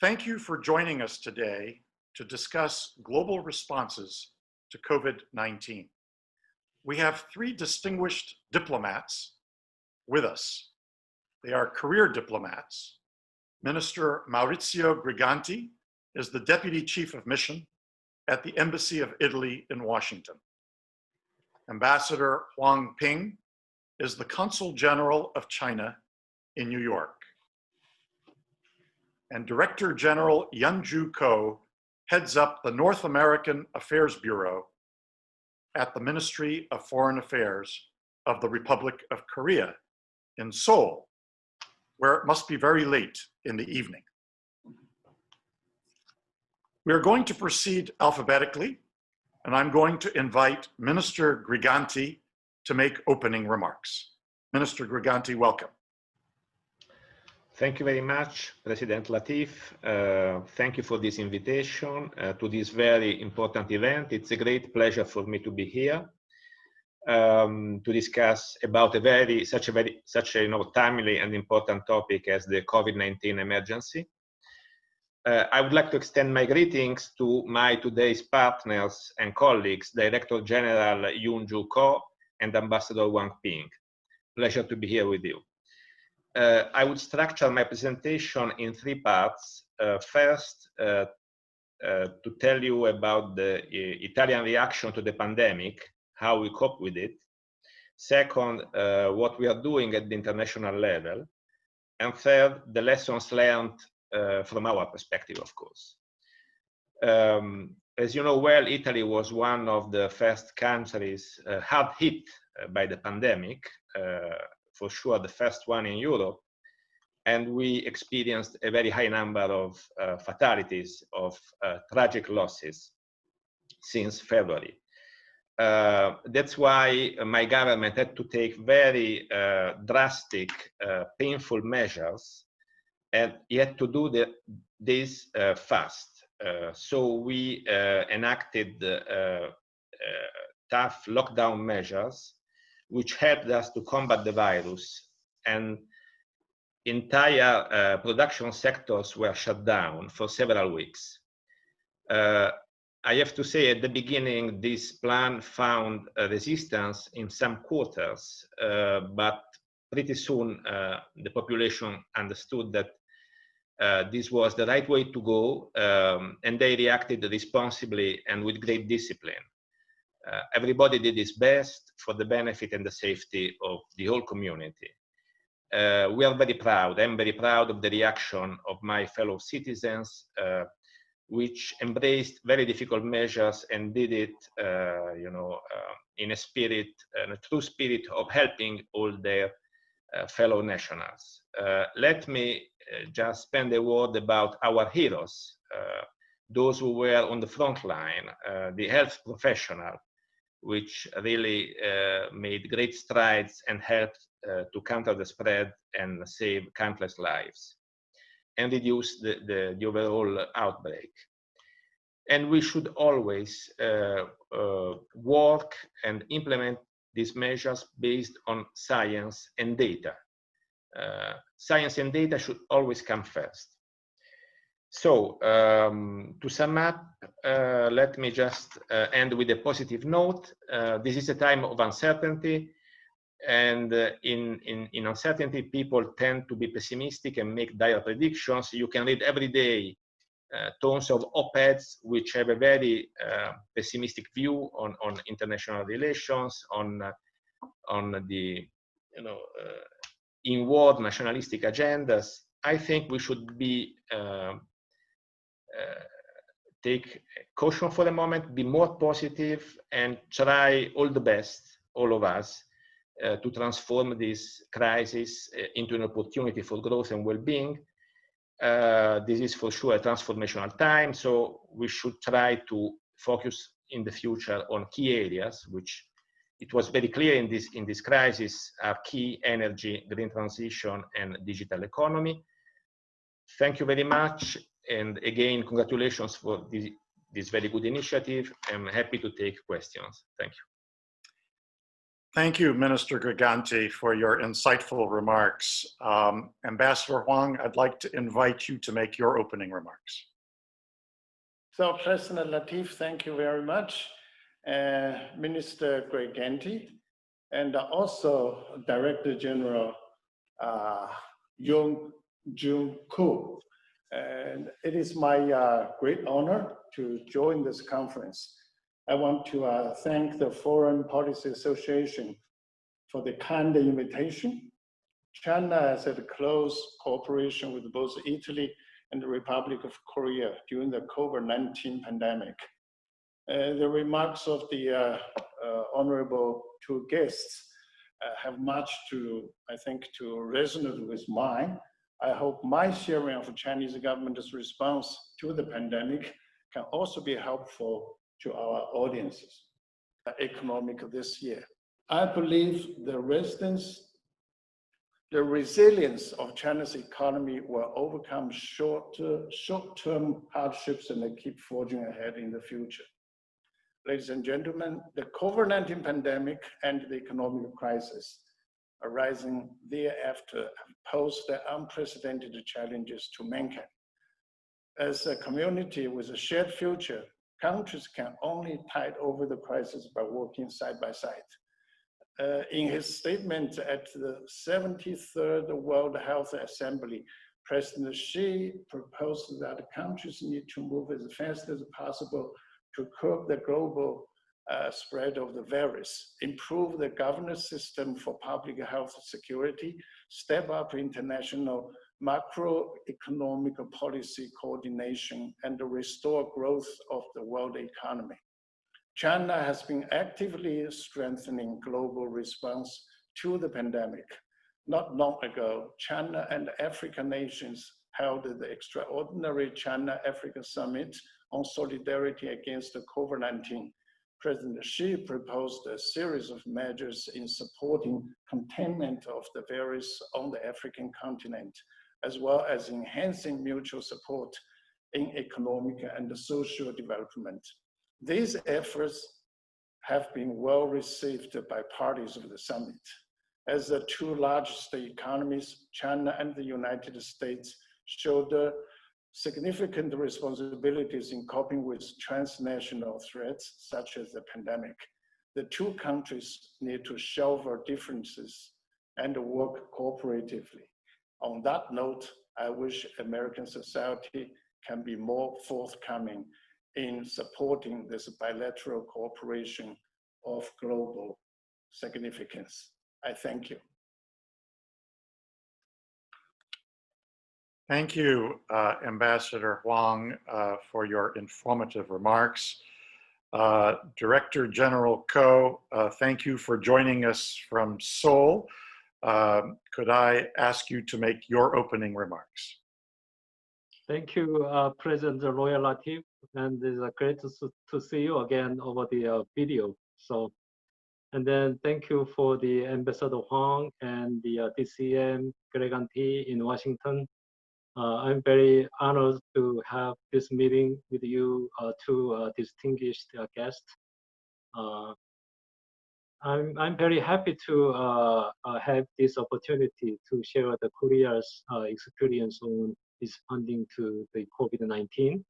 Thank you for joining us today to discuss global responses to COVID-19. We have three distinguished diplomats with us. They are career diplomats. Minister Maurizio Griganti is the Deputy Chief of Mission at the Embassy of Italy in Washington. Ambassador Huang Ping is the Consul General of China in New York. And Director General Yunju Ko heads up the North American Affairs Bureau at the Ministry of Foreign Affairs of the Republic of Korea in Seoul, where it must be very late in the evening. We are going to proceed alphabetically, and I'm going to invite Minister Griganti to make opening remarks. Minister Griganti, welcome. Thank you very much, President Latif. Thank you for this invitation to this very important event. It's a great pleasure for me to be here to discuss about such a timely and important topic as the COVID-19 emergency. I would like to extend my greetings to my today's partners and colleagues, Director General Yunju Ko and Ambassador Wang Ping. Pleasure to be here with you. I would structure my presentation in three parts. First, to tell you about the Italian reaction to the pandemic, how we cope with it. Second, what we are doing at the international level. And third, the lessons learned from our perspective, of course. As you know well, Italy was one of the first countries hard hit by the pandemic, for sure the first one in Europe, and we experienced a very high number of fatalities, of tragic losses since February. That's why my government had to take very drastic, painful measures, and yet to do this fast. So we enacted tough lockdown measures, which helped us to combat the virus, and entire production sectors were shut down for several weeks. I have to say, at the beginning, this plan found resistance in some quarters, but pretty soon the population understood that this was the right way to go, and they reacted responsibly and with great discipline. Everybody did his best for the benefit and the safety of the whole community. We are very proud. I'm very proud of the reaction of my fellow citizens, which embraced very difficult measures and did it, in a spirit, a true spirit of helping all their fellow nationals. Let me just spend a word about our heroes, those who were on the front line, the health professionals, which really made great strides and helped to counter the spread and save countless lives and reduce the overall outbreak. And we should always work and implement these measures based on science and data. Science and data should always come first. So, to sum up, let me just end with a positive note. This is a time of uncertainty, and in uncertainty, people tend to be pessimistic and make dire predictions. You can read every day tons of op-eds which have a very pessimistic view on international relations, on the inward nationalistic agendas. I think we should be take caution for a moment, be more positive, and try all the best, all of us, to transform this crisis into an opportunity for growth and well-being. This is for sure a transformational time, so we should try to focus in the future on key areas, which it was very clear in this crisis are key: energy, green transition, and digital economy. Thank you very much. And again, congratulations for this very good initiative. I'm happy to take questions. Thank you. Thank you, Minister Griganti, for your insightful remarks. Ambassador Huang, I'd like to invite you to make your opening remarks. So, President Latif, thank you very much. Minister Griganti, and also Director General Yong Jun Koo. And it is my great honor to join this conference. I want to thank the Foreign Policy Association for the kind invitation. China has had close cooperation with both Italy and the Republic of Korea during the COVID-19 pandemic. The remarks of the honorable two guests have much to, I think, to resonate with mine. I hope my sharing of the Chinese government's response to the pandemic can also be helpful to our audiences. Economic this year. I believe the resilience of China's economy will overcome short-term hardships and keep forging ahead in the future. Ladies and gentlemen, the COVID-19 pandemic and the economic crisis arising thereafter have posed unprecedented challenges to mankind. As a community with a shared future, countries can only tide over the crisis by working side by side. In his statement at the 73rd World Health Assembly, President Xi proposed that countries need to move as fast as possible to curb the global spread of the virus, improve the governance system for public health security, step up international macroeconomic policy coordination, and restore growth of the world economy. China has been actively strengthening global response to the pandemic. Not long ago, China and African nations held the extraordinary China-Africa Summit on solidarity against COVID-19. President Xi proposed a series of measures in supporting containment of the virus on the African continent, as well as enhancing mutual support in economic and social development. These efforts have been well received by parties of the summit. As the two largest economies, China and the United States shoulder significant responsibilities in coping with transnational threats such as the pandemic. The two countries need to shelve our differences and work cooperatively. On that note, I wish American society can be more forthcoming in supporting this bilateral cooperation of global significance. I thank you. Thank you, Ambassador Huang, for your informative remarks. Director General Ko, thank you for joining us from Seoul. Could I ask you to make your opening remarks? Thank you, President Royal Latif, and it's great to see you again over the video. So, and then thank you for the Ambassador Huang and the DCM Griganti in Washington. I'm very honored to have this meeting with you, two distinguished guests. I'm very happy to have this opportunity to share the Korea's experience on responding to the COVID-19.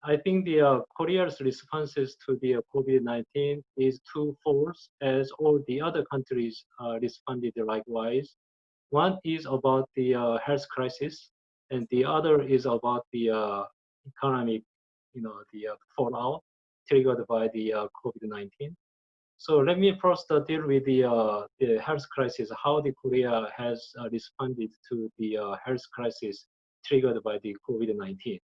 I think the Korea's responses to the COVID-19 is twofold, as all the other countries responded likewise. One is about the health crisis, and the other is about the economic, the fallout triggered by the COVID-19. So let me first deal with the health crisis, how the Korea has responded to the health crisis triggered by the COVID-19.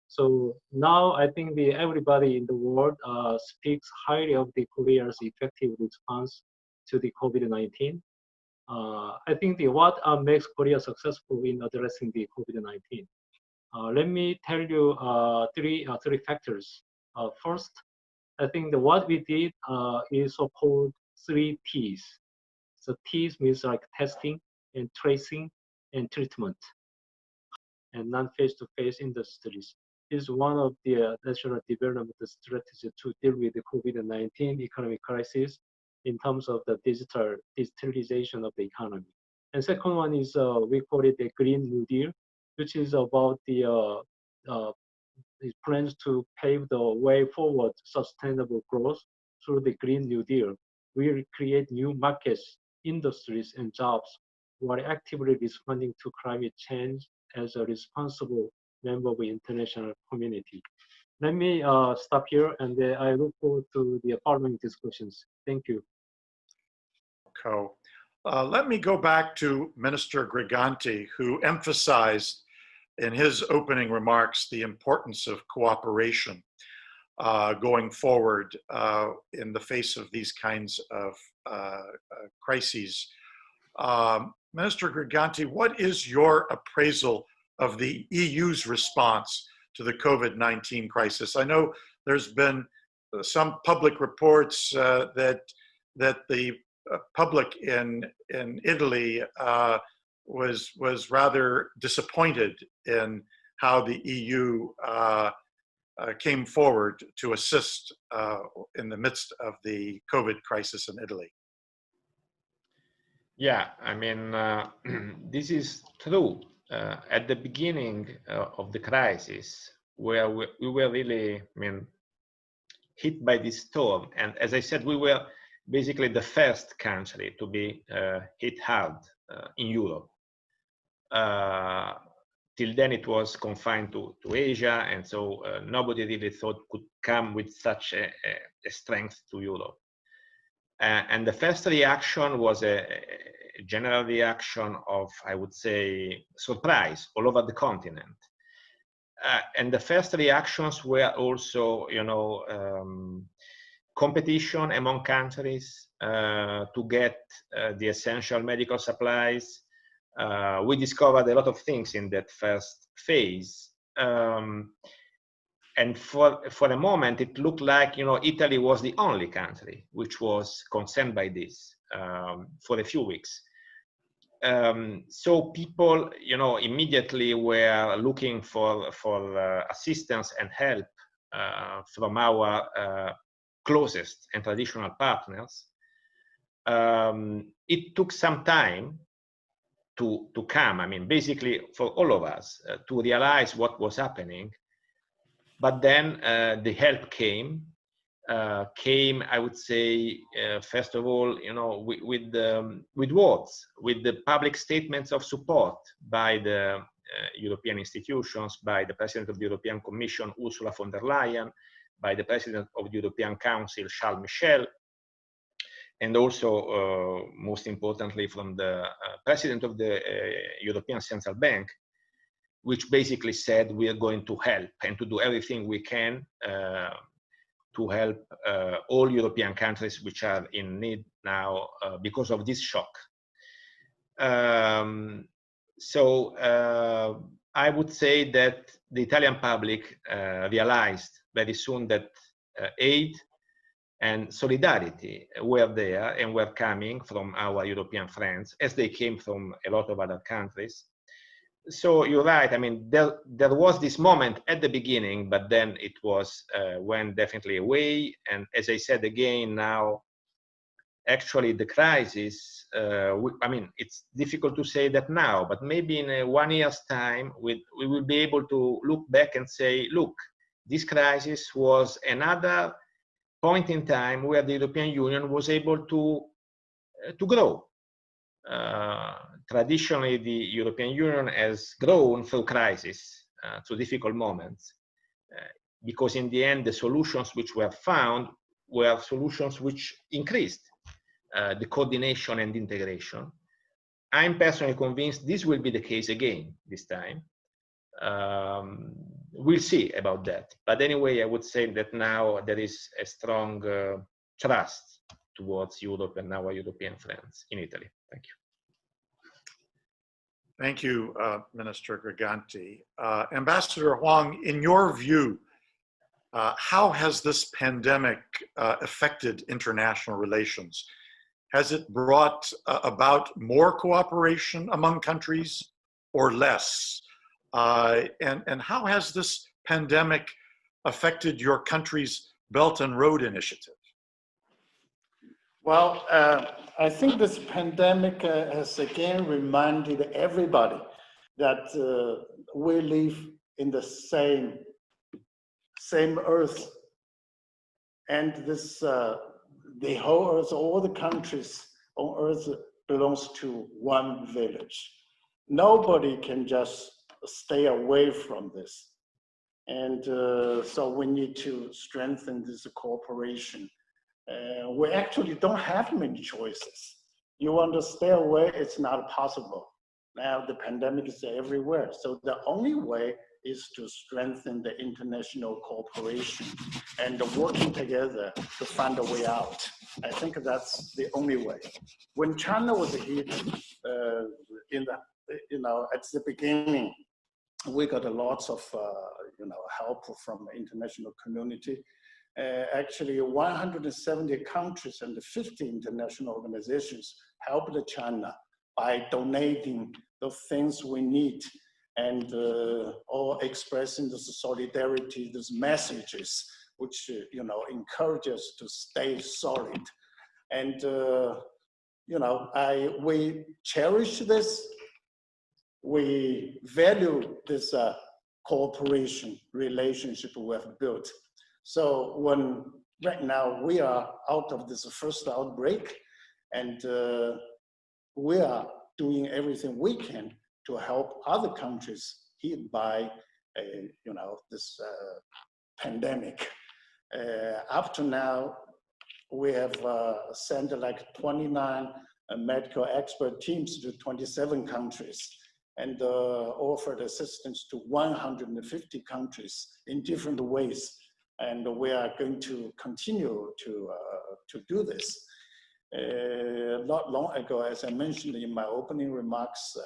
So now I think everybody in the world speaks highly of the Korea's effective response to the COVID-19. I think what makes Korea successful in addressing the COVID-19. Let me tell you three factors. First, I think what we did is so-called 3 T's. So T's means like testing and tracing and treatment and non-face-to-face industries. is one of the national development strategy to deal with the COVID-19 economic crisis in terms of the digitalization of the economy. And second one is we call it the Green New Deal, which is about the it plans to pave the way forward sustainable growth through the Green New Deal. We will create new markets, industries, and jobs while actively responding to climate change as a responsible member of the international community. Let me stop here, and I look forward to the following discussions. Thank you. Let me go back to Minister Griganti, who emphasized in his opening remarks the importance of cooperation going forward in the face of these kinds of crises. Minister Griganti, what is your appraisal of the EU's response to the COVID-19 crisis? I know there's been some public reports that the public in Italy was rather disappointed in how the EU came forward to assist in the midst of the COVID crisis in Italy. Yeah, I mean, this is true. At the beginning of the crisis, where we were really, hit by this storm, and as I said, we were basically the first country to be hit hard in Europe. Till then it was confined to Asia, and so nobody really thought could come with such a strength to Europe. And the first reaction was a general reaction of, I would say, surprise all over the continent. And the first reactions were also, competition among countries to get the essential medical supplies. We discovered a lot of things in that first phase. And for a moment, it looked like, Italy was the only country which was concerned by this for a few weeks. So people, immediately were looking for assistance and help from our closest and traditional partners. It took some time to come, basically for all of us to realize what was happening. But then the help came, I would say, first of all, with words, with the public statements of support by the European institutions, by the President of the European Commission, Ursula von der Leyen, by the President of the European Council, Charles Michel, and also, most importantly, from the President of the European Central Bank, which basically said we are going to help and to do everything we can to help all European countries which are in need now because of this shock. So I would say that the Italian public realized very soon that aid and solidarity were there and were coming from our European friends, as they came from a lot of other countries. So you're right, there was this moment at the beginning, but then it was went definitely away. And as I said again, now actually the crisis, it's difficult to say that now, but maybe in 1 year's time, we will be able to look back and say, look, this crisis was another point in time where the European Union was able to grow. Traditionally, the European Union has grown through crisis, through difficult moments, because in the end, the solutions which were found were solutions which increased the coordination and integration. I'm personally convinced this will be the case again this time. We'll see about that. But anyway, I would say that now there is a strong trust towards Europe and our European friends in Italy. Thank you. Thank you, Minister Griganti. Ambassador Huang, in your view, how has this pandemic affected international relations? Has it brought about more cooperation among countries or less? And how has this pandemic affected your country's Belt and Road Initiative? Well, I think this pandemic has again reminded everybody that we live in the same earth, and this the whole earth, all the countries on earth belongs to one village. Nobody can just stay away from this, and so we need to strengthen this cooperation. We actually don't have many choices. You want to stay away, it's not possible. Now the pandemic is everywhere. So the only way is to strengthen the international cooperation and working together to find a way out. I think that's the only way. When China was hit at the beginning, we got lots of help from the international community. Actually, 170 countries and 50 international organizations helped China by donating the things we need and or expressing the solidarity, these messages, which encourage us to stay solid. And we cherish this. We value this cooperation relationship we have built. So right now we are out of this first outbreak, and we are doing everything we can to help other countries hit by this pandemic. Up to now, we have sent like 29 medical expert teams to 27 countries and offered assistance to 150 countries in different ways. And we are going to continue to do this. Not long ago, as I mentioned in my opening remarks,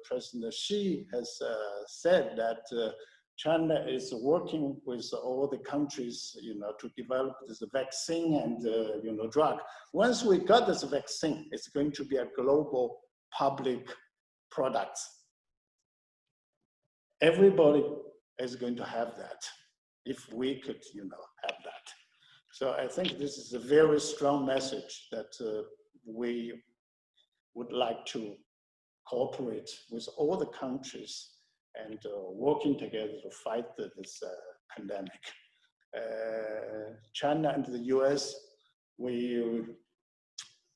President Xi has said that China is working with all the countries, to develop this vaccine and drug. Once we got this vaccine, it's going to be a global public product. Everybody is going to have that, if we could, have that. So I think this is a very strong message that we would like to cooperate with all the countries and working together to fight this pandemic. China and the US, we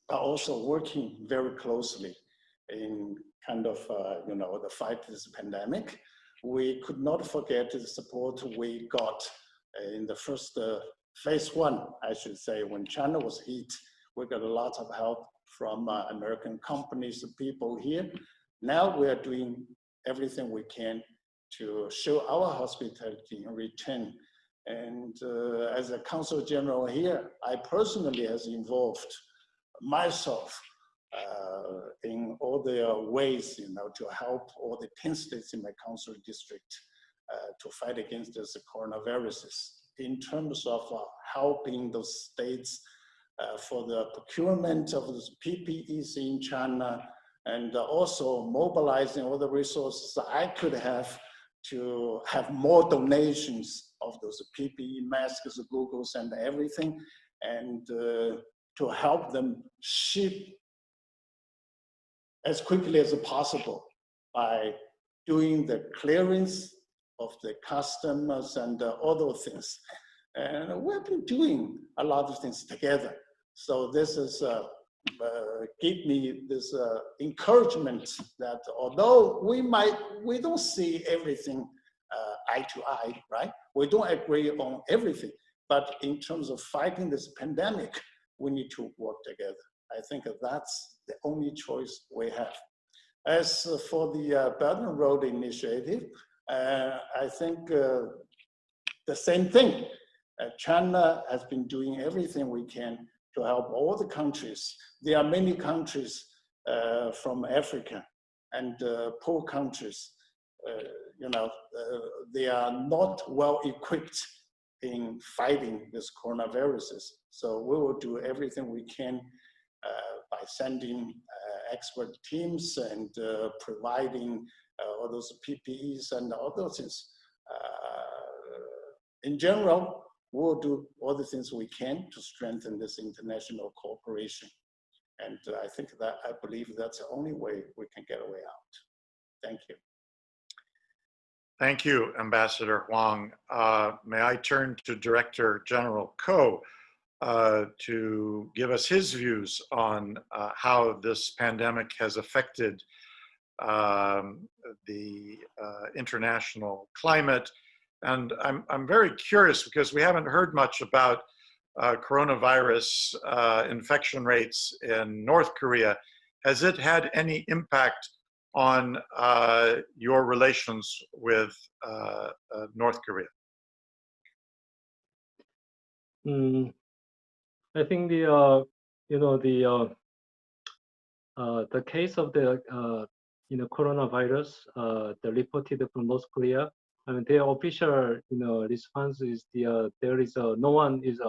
are also working very closely in kind of, the fight this pandemic. We could not forget the support we got in the first phase one, I should say, when China was hit. We got a lot of help from American companies, people here. Now we are doing everything we can to show our hospitality in return. And as a Consul General here, I personally has involved myself in all the ways, to help all the 10 states in my consul district to fight against this coronaviruses. In terms of helping those states for the procurement of those PPEs in China, and also mobilizing all the resources I could have to have more donations of those PPE masks, goggles, and everything, and to help them ship as quickly as possible by doing the clearance of the customs and other things. And we've been doing a lot of things together. So this is give me this encouragement that although we don't see everything eye to eye, right? We don't agree on everything, but in terms of fighting this pandemic, we need to work together. I think that's the only choice we have. As for the Belt and Road Initiative, I think the same thing. China has been doing everything we can to help all the countries. There are many countries from Africa and poor countries, they are not well equipped in fighting this coronaviruses. So we will do everything we can by sending expert teams and providing all those PPEs and all those things. In general, we'll do all the things we can to strengthen this international cooperation. And I believe that's the only way we can get a way out. Thank you. Thank you, Ambassador Huang. May I turn to Director General Ko to give us his views on how this pandemic has affected the international climate. And I'm very curious because we haven't heard much about coronavirus infection rates in North Korea. Has it had any impact on your relations with North Korea? I think the case of the coronavirus, the reported from North Korea. I mean, their official response is there is no one is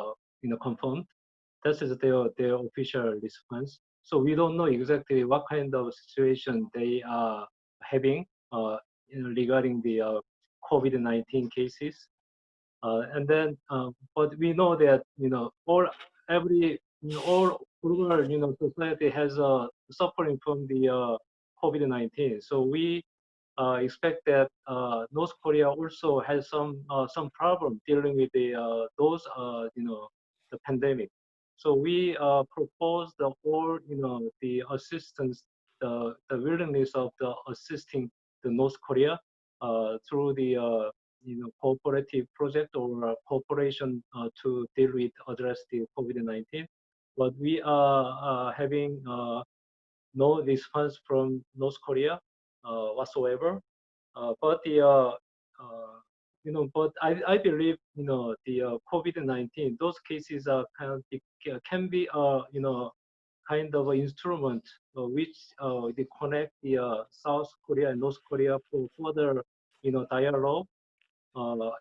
confirmed. That is their official response. So we don't know exactly what kind of situation they are having regarding the COVID-19 cases. And then, but we know that all rural society has suffering from the COVID-19. So we expect that North Korea also has some problem dealing with those the pandemic. So we propose all the assistance, the willingness of the assisting the North Korea through the cooperative project or cooperation to deal with address the COVID-19. But we are having no response from North Korea whatsoever. But but I believe the COVID-19, those cases are can be kind of an instrument which they connect the South Korea and North Korea for further dialogue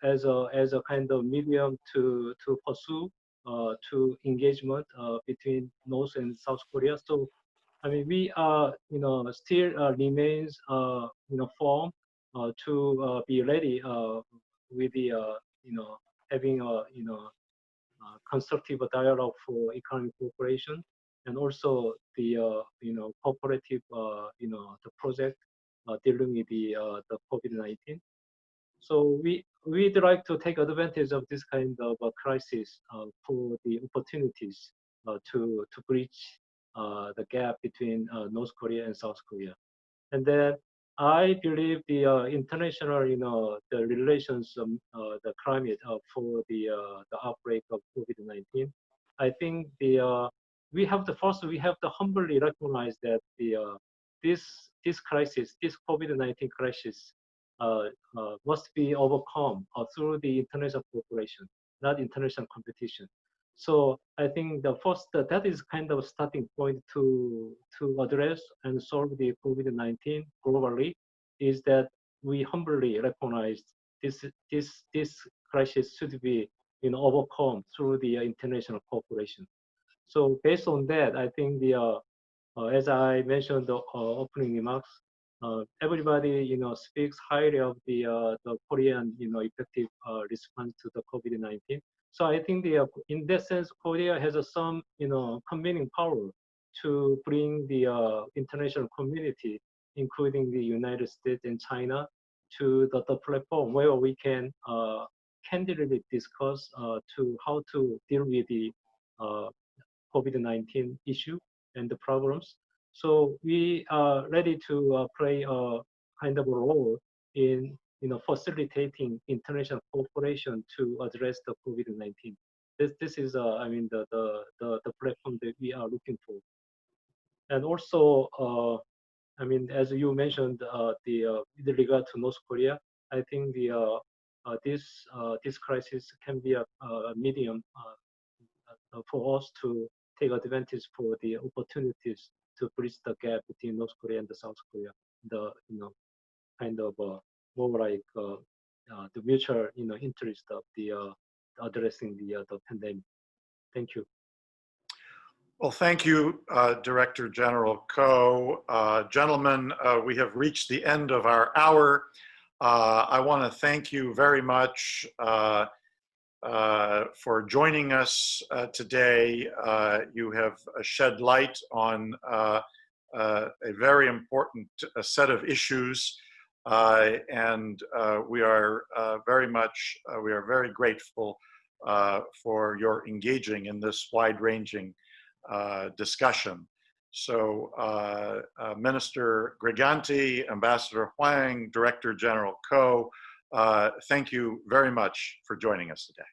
as a kind of medium to pursue to engagement between North and South Korea. So I mean, we are, still remains, firm to be ready with the, having a, constructive dialogue for economic cooperation, and also the, cooperative, the project dealing with the COVID-19. So we'd like to take advantage of this kind of crisis for the opportunities to bridge the gap between North Korea and South Korea. And then I believe the international, the relations, the climate for the outbreak of COVID-19. I think we have to humbly recognize that this crisis, this COVID-19 crisis, must be overcome through the international cooperation, not international competition. So I think that is kind of starting point to address and solve the COVID-19 globally, is that we humbly recognize this crisis should be overcome through the international cooperation. So based on that, I think as I mentioned the opening remarks, everybody speaks highly of the Korean effective response to the COVID-19. So I think in that sense, Korea has some convening power to bring the international community, including the United States and China, to the platform where we can candidly discuss to how to deal with the COVID-19 issue and the problems. So we are ready to play a kind of a role in facilitating international cooperation to address the COVID-19. This is I mean the platform that we are looking for. And also I mean, as you mentioned, with regard to North Korea, I think this crisis can be a medium for us to take advantage for the opportunities to bridge the gap between North Korea and the South Korea. The kind of more like the mutual interest of the addressing the pandemic. Thank you. Well, thank you, Director General Ko. Gentlemen, we have reached the end of our hour. I want to thank you very much, for joining us today. You have shed light on a very important set of issues, and we are very grateful for your engaging in this wide-ranging discussion. So Minister Griganti, Ambassador Huang, Director General Ko, thank you very much for joining us today.